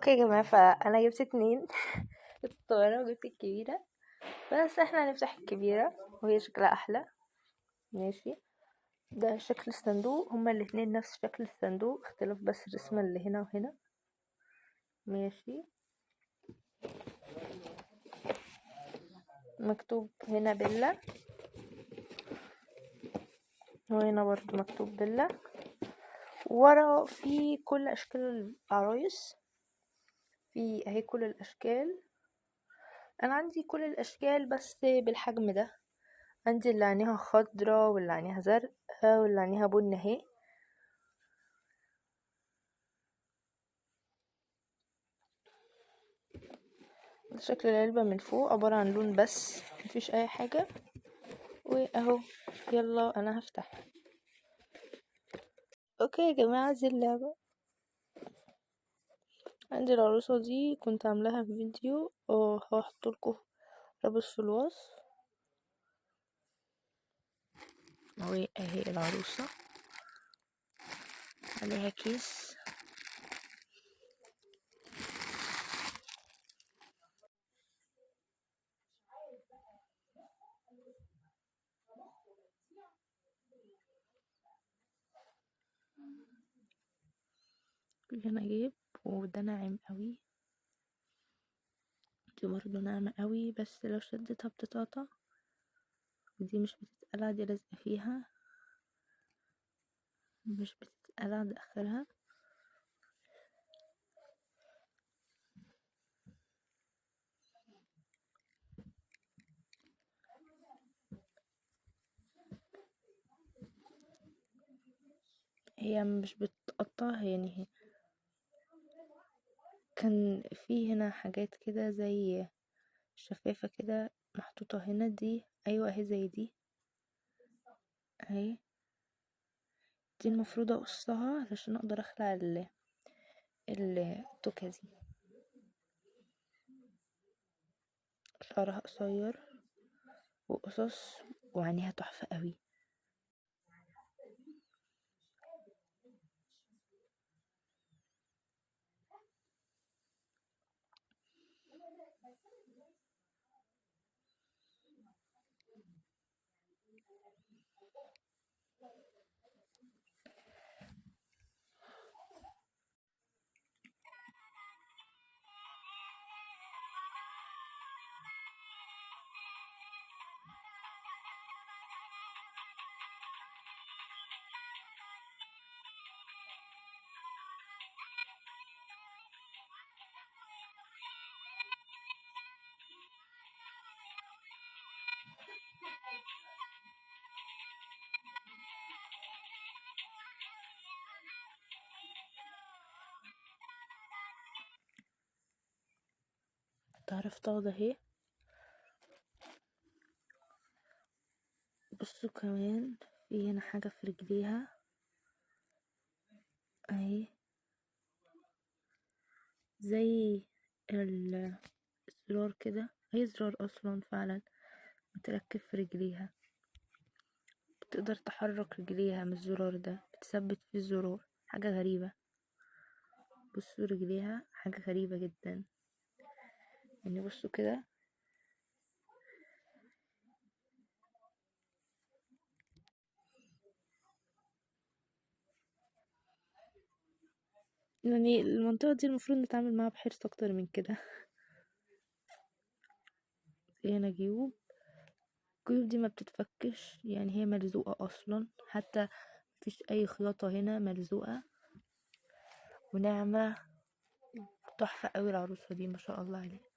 اوكي يا جماعة، فانا جبت 2 الصغيرة وجبت الكبيرة، بس احنا هنفتح الكبيرة وهي شكلها احلى. ماشي، ده شكل الصندوق، هما الاتنين نفس شكل الصندوق، اختلاف بس الرسمة اللي هنا وهنا. ماشي، مكتوب هنا بيلا، وهنا برضو مكتوب بيلا. ورا في كل اشكال العرايس، في اهي كل الاشكال. انا عندي كل الاشكال بس بالحجم ده، عندي اللي عينيها خضرا واللي عينيها زرقاء واللي عينيها بني اهي. شكل العلبة من فوق عبارة عن لون بس، مفيش اي حاجة. واهو، يلا انا هفتح. اوكي يا جماعة، دي اللعبة. عندي العروسة دي كنت عاملاها في فيديو، هحطلكوا رابط في الوصف. اهي العروسة عليها كيس. هنا جيب، وده ناعم قوي، دي برضه ناعمة قوي بس لو شدتها بتتقطع، ودي مش بتتقلع، دي لازقة فيها مش بتتقلع، ده اخرها. هي مش بتقطع يعني، هي كان في هنا حاجات كده زي شفافة كده محطوطة هنا، دي ايوه اهي زي دي اهي. دي المفروض اقصها علشان اقدر اخلع التوكة دي. شعرها قصير وقصص وعينيها تحفة قوي. تعرف تاخد اهي. بصوا كمان في هنا حاجة في رجليها اهي، زي الزرار كده، هي زرار اصلا فعلا متركب في رجليها، بتقدر تحرك رجليها من الزرار ده، بتثبت في الزرار. حاجة غريبة، بصوا رجليها حاجة غريبة جدا يعني. بصوا كده، يعني المنطقة دي المفروض نتعامل معاها بحرص اكتر من كده. في هنا جيوب، الجيوب دي ما بتتفكش يعني، هي ملزوقة اصلا، حتى مفيش اي خياطة هنا، ملزوقة وناعمة. تحفة قوي العروسة دي، ما شاء الله عليها.